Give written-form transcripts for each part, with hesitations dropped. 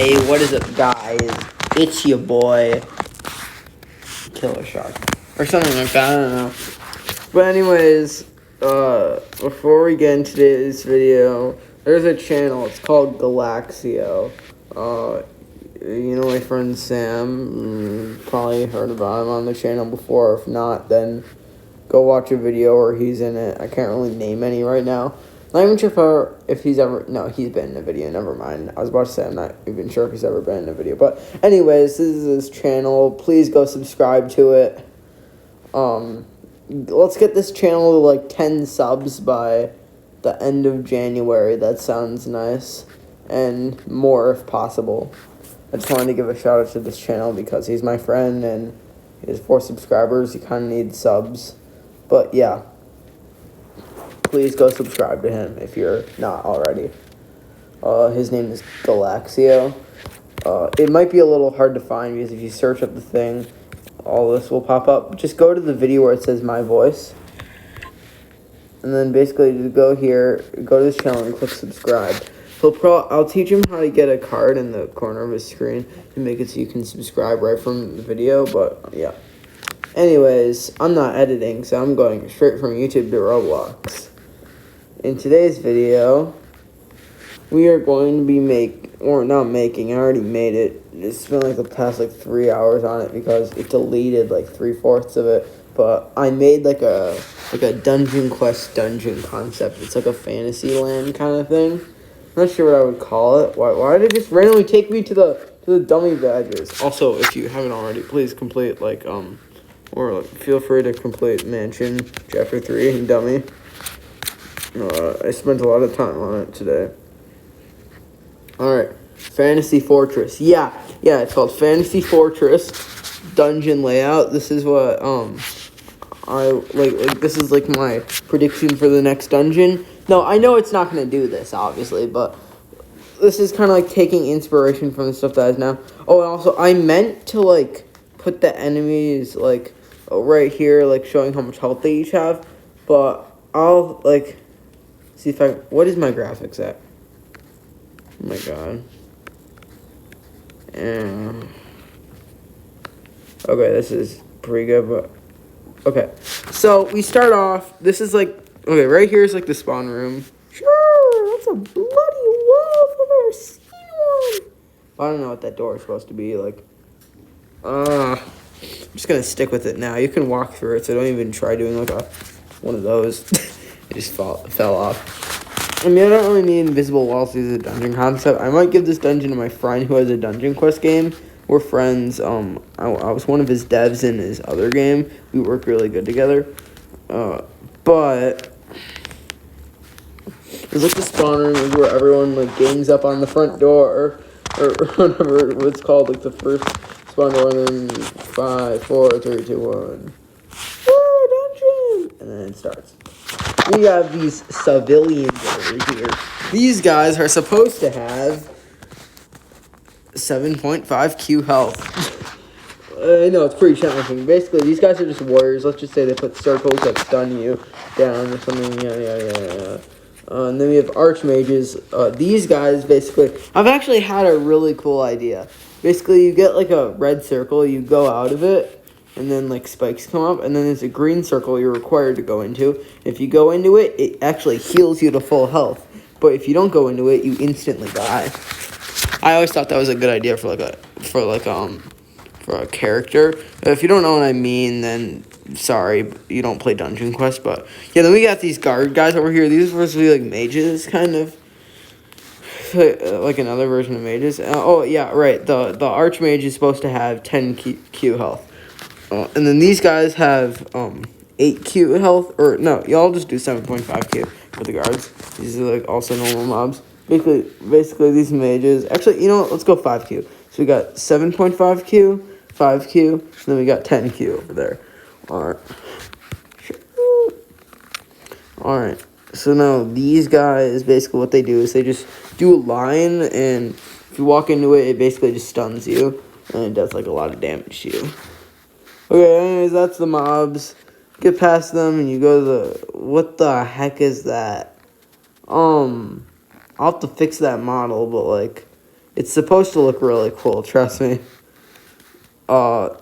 Hey, what is up, guys? It's your boy, Killer Shark, or something like that. I don't know. But anyways, before we get into today's video, there's a channel. It's called Galaxio. You know my friend Sam. Probably heard about him on the channel before. If not, then go watch a video where he's in it. I can't really name any right now. Not even sure if he's ever... No, he's been in a video. Never mind. I was about to say I'm not even sure if he's ever been in a video. But anyways, this is his channel. Please go subscribe to it. Let's get this channel to like 10 subs by the end of January. That sounds nice. And more if possible. I just wanted to give a shout out to this channel because he's my friend and he has 4 subscribers. He kind of needs subs. But yeah. Please go subscribe to him if you're not already. His name is Galaxio. It might be a little hard to find because if you search up the thing, all this will pop up. Just go to the video where it says my voice. And then basically just go here, go to this channel and click subscribe. I'll teach him how to get a card in the corner of his screen to make it so you can subscribe right from the video, but yeah. Anyways, I'm not editing, so I'm going straight from YouTube to Roblox. In today's video, we are going to be I already made it. It's been like the past 3 hours on it because it deleted like 3/4 of it. But I made like a Dungeon Quest dungeon concept. It's like a fantasy land kind of thing. I'm not sure what I would call it. Why did it just randomly take me to the dummy badges? Also, if you haven't already, please complete feel free to complete Mansion Chapter 3 and Dummy. I spent a lot of time on it today. Alright, Fantasy Fortress. Yeah, it's called Fantasy Fortress Dungeon Layout. This is what, this is like my prediction for the next dungeon. No, I know it's not going to do this, obviously, but this is kind of like taking inspiration from the stuff that is now. Oh, and also, I meant to, put the enemies, right here, showing how much health they each have, but I'll, see if what is my graphics at? Oh my god. Okay, this is pretty good, but... Okay, so we start off, this is okay, right here is the spawn room. Sure, that's a bloody wolf, I've never seen one. I don't know what that door is supposed to be, I'm just gonna stick with it now. You can walk through it, so don't even try doing one of those. It just fell off. I mean, I don't really need invisible walls as a dungeon concept. I might give this dungeon to my friend who has a Dungeon Quest game. We're friends. I was one of his devs in his other game. We work really good together. But there's the spawn room where everyone gangs up on the front door or whatever it's called, the first spawn door, and then 5, 4, 3, 2, 1. Dungeon! And then it starts. We have these civilians over here. These guys are supposed to have 7.5 Q health. I know, it's pretty challenging. Basically, these guys are just warriors. Let's just say they put circles that stun you down or something. Yeah. And then we have archmages. These guys, basically... I've actually had a really cool idea. Basically, you get, a red circle. You go out of it. And then, spikes come up. And then there's a green circle you're required to go into. If you go into it, it actually heals you to full health. But if you don't go into it, you instantly die. I always thought that was a good idea for a character. If you don't know what I mean, then sorry, you don't play Dungeon Quest. But yeah, then we got these guard guys over here. These are supposed to be mages, kind of. Another version of mages. Oh yeah, right. The archmage is supposed to have 10 Q health. And then these guys have 8 Q health, or no, y'all just do 7.5 Q for the guards. These are also normal mobs. Basically these mages. Actually, you know what? Let's go 5 Q. So we got 7.5 Q, 5 Q, and then we got 10 Q over there. Alright. So now these guys, basically what they do is they just do a line, and if you walk into it, it basically just stuns you, and it does a lot of damage to you. Okay, anyways, that's the mobs. Get past them, and you go to the... What the heck is that? I'll have to fix that model, but, It's supposed to look really cool, trust me.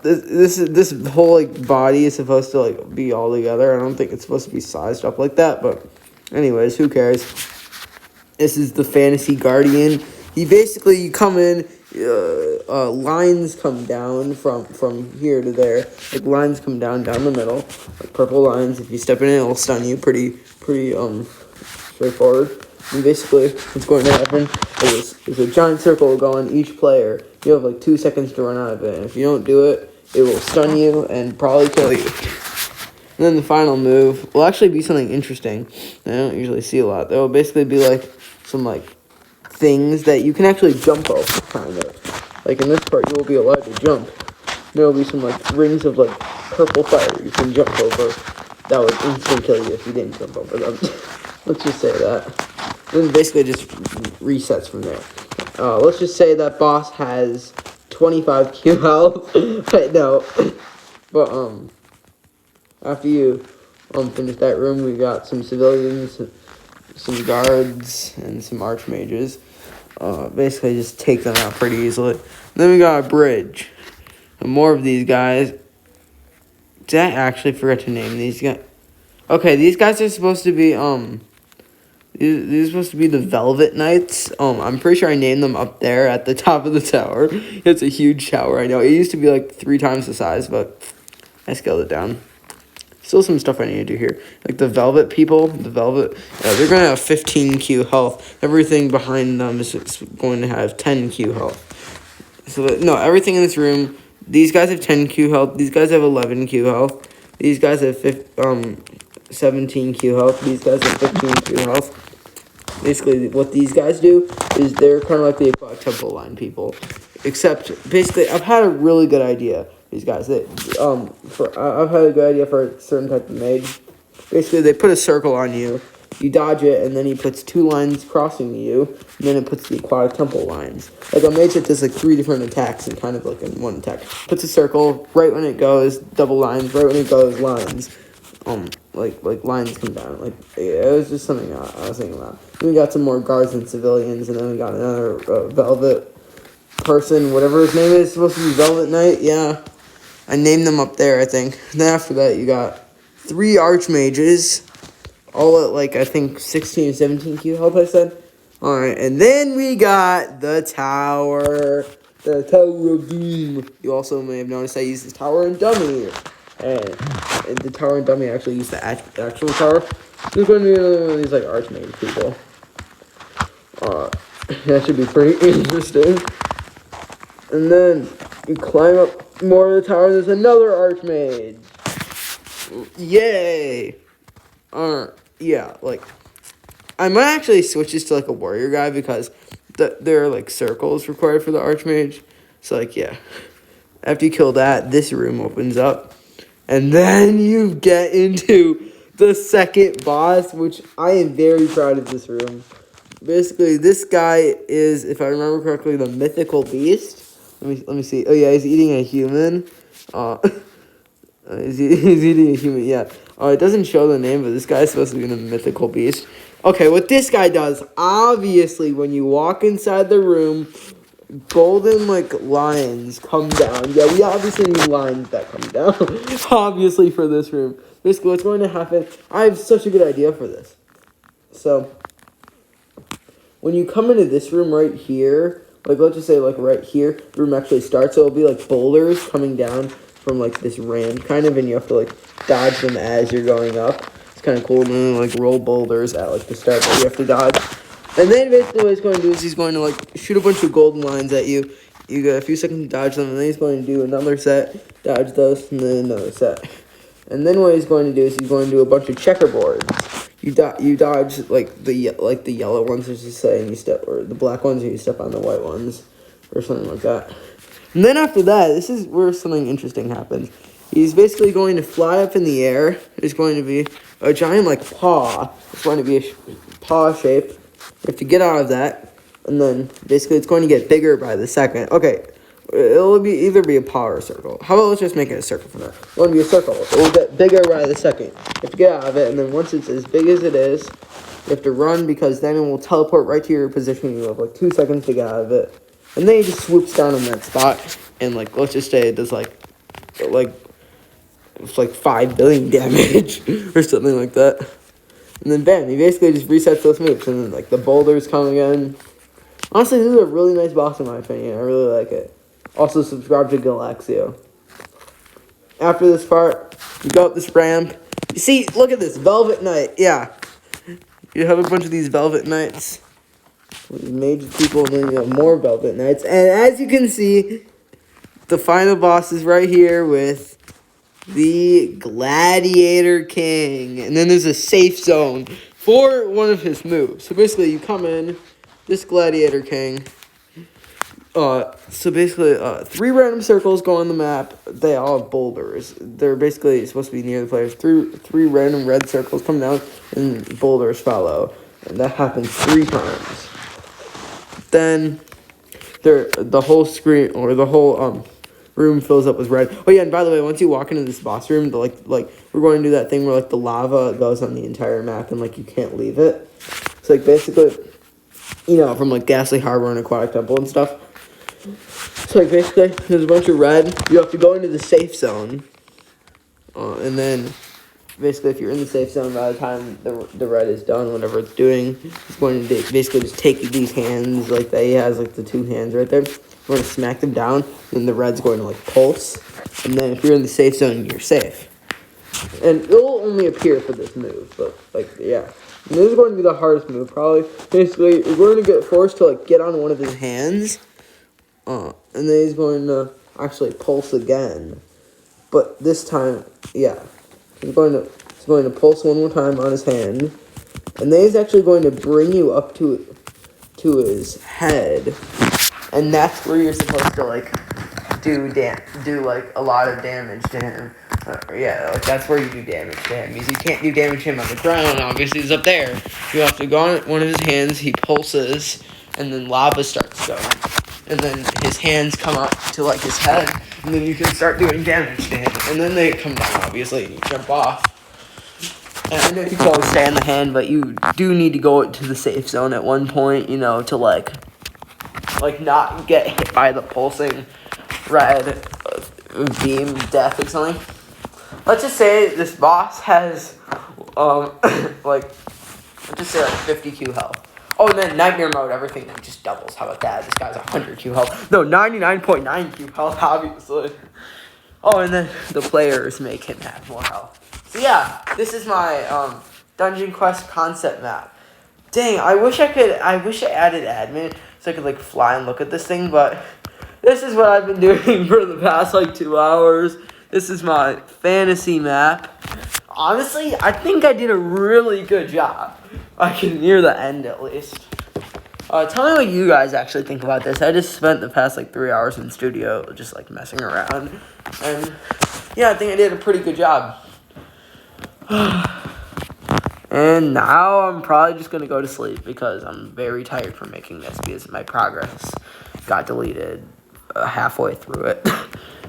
This whole like body is supposed to like be all together. I don't think it's supposed to be sized up like that, but anyways, who cares? This is the Fantasy Guardian. He basically, you come in, lines come down from here to there. Like lines come down the middle, like purple lines. If you step in it, it'll stun you. Pretty straightforward. And basically, what's going to happen is a giant circle will go on each player. You have like 2 seconds to run out of it, and if you don't do it, it will stun you and probably kill you. And then the final move will actually be something interesting that I don't usually see a lot. There will basically be like some like things that you can actually jump over, kind of. Like in this part, you will be allowed to jump. There will be some like rings of like purple fire you can jump over. That would instantly kill you if you didn't jump over them. Let's just say that. Then basically just resets from there. Let's just say that boss has 25 Q health. Right, no. But after you finish that room, we got some civilians, some guards, and some archmages. Basically just take them out pretty easily. Then we got a bridge. And more of these guys. Did I actually forget to name these guys? Okay, these guys are supposed to be these are supposed to be the Velvet Knights. I'm pretty sure I named them up there at the top of the tower. It's a huge tower, I know. It used to be like 3 times the size, but I scaled it down. Still some stuff I need to do here. Like the Velvet people, they're going to have 15 Q health. Everything behind them is going to have 10 Q health. So, no, everything in this room, these guys have 10 Q health. These guys have 11 Q health. These guys have 17 Q health. These guys have 15 Q health. Basically, what these guys do is they're kind of like the Aquatic Temple line people. Except, basically, I've had a really good idea. These guys, I've had a good idea for a certain type of mage. Basically, they put a circle on you, you dodge it, and then he puts 2 lines crossing you, and then it puts the Aquatic Temple lines. Like a mage that does like 3 different attacks and kind of like in one attack. Puts a circle, right when it goes, double lines, right when it goes, lines. Like lines come down. Like, yeah, it was just something I was thinking about. Then we got some more guards and civilians, and then we got another Velvet person, whatever his name is, supposed to be Velvet Knight, yeah. I named them up there, I think. Then after that, you got 3 archmages, all at like, I think 16 or 17 Q health, I said. Alright, and then we got the tower. The Tower of Doom. You also may have noticed I used the tower and dummy. And the tower and dummy actually used the actual tower. There's going to be another one of these like archmage people. That should be pretty interesting. And then you climb up more of the tower. There's another archmage. Yay! Yeah, like I might actually switch this to like a warrior guy because there are like circles required for the archmage. So like yeah, after you kill that, this room opens up. And then you get into the second boss, which I am very proud of this room. Basically, this guy is, if I remember correctly, the mythical beast. Let me see. Oh yeah, he's eating a human. He's eating a human. Yeah. It doesn't show the name, but this guy's supposed to be the mythical beast. Okay, what this guy does, obviously, when you walk inside the room, golden, like, lions come down. Yeah, we obviously need lions that come down. Obviously, for this room. Basically, what's going to happen, I have such a good idea for this. So, when you come into this room right here, like, let's just say, like, right here, the room actually starts. So, it'll be, like, boulders coming down from, like, this ramp, kind of, and you have to, like, dodge them as you're going up. It's kind of cool. And then, like, roll boulders at, like, the start that you have to dodge. And then basically what he's going to do is he's going to, like, shoot a bunch of golden lines at you. You got a few seconds to dodge them, and then he's going to do another set, dodge those, and then another set. And then what he's going to do is he's going to do a bunch of checkerboards. You dodge, like the yellow ones, as you say, and you step, or the black ones, and you step on the white ones, or something like that. And then after that, this is where something interesting happens. He's basically going to fly up in the air. There's going to be a giant, like, paw. It's going to be a paw shape. You have to get out of that, and then basically it's going to get bigger by the second. Okay, it'll either be a paw or a circle. How about let's just make it a circle for now. It's going to be a circle. It will get bigger by the second. You have to get out of it, and then once it's as big as it is, you have to run because then it will teleport right to your position. You have like 2 seconds to get out of it. and then he just swoops down on that spot, and like let's just say it does like it's like 5 billion damage or something like that. And then bam, he basically just resets those moves, and then like the boulders come again. Honestly, this is a really nice boss in my opinion. I really like it. Also, subscribe to Galaxio. After this part, you go up this ramp. You see, look at this, Velvet Knight. Yeah. You have a bunch of these Velvet Knights. These major people, and then you have more Velvet Knights. And as you can see, the final boss is right here with the Gladiator King. And then there's a safe zone for one of his moves. So basically, you come in, this Gladiator King. So basically, 3 random circles go on the map. They all have boulders. They're basically supposed to be near the players. Three random red circles come down, and boulders follow. And that happens 3 times. Then, the whole screen, or the whole, room fills up with red. Oh yeah, and by the way, once you walk into this boss room, like we're going to do that thing where like the lava goes on the entire map and like you can't leave it. So like basically, from like Ghastly Harbor and Aquatic Temple and stuff. So like basically, there's a bunch of red. You have to go into the safe zone, and then basically, if you're in the safe zone by the time the red is done, whatever it's doing, it's going to basically just take these hands like that he has, like the 2 hands right there. We're going to smack them down, and the red's going to like pulse. And then if you're in the safe zone, you're safe. And it'll only appear for this move, but like yeah. And this is going to be the hardest move, probably. Basically, you're going to get forced to like get on one of his hands. And then he's going to actually pulse again. But this time, yeah. He's going to pulse one more time on his hand. And then he's actually going to bring you up to his head. And that's where you're supposed to like do like a lot of damage to him. Like that's where you do damage to him. Because you can't do damage to him on the ground, obviously he's up there. You have to go on one of his hands, he pulses, and then lava starts going. And then his hands come up to like his head, and then you can start doing damage to him. And then they come down, obviously, and you jump off. And I know you can always stay in the hand, but you do need to go to the safe zone at one point, to like not get hit by the pulsing red beam death or something. Let's just say this boss has, let's just say 50 health. Oh, and then Nightmare Mode, everything just doubles. How about that? This guy's 100 health. No, 99.9 health, obviously. Oh, and then the players make him have more health. So yeah, this is my Dungeon Quest concept map. Dang, I wish I added admin so I could like fly and look at this thing, but this is what I've been doing for the past 2 hours. This is my fantasy map. Honestly, I think I did a really good job. Near the end at least. Tell me what you guys actually think about this. I just spent the past 3 hours in the studio just messing around. And yeah, I think I did a pretty good job. And now I'm probably just going to go to sleep because I'm very tired from making this because my progress got deleted halfway through it.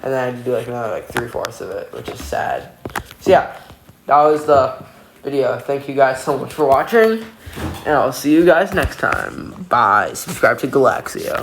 And then I had to do another 3/4 of it, which is sad. So yeah, that was the video. Thank you guys so much for watching, and I'll see you guys next time. Bye. Subscribe to Galaxio.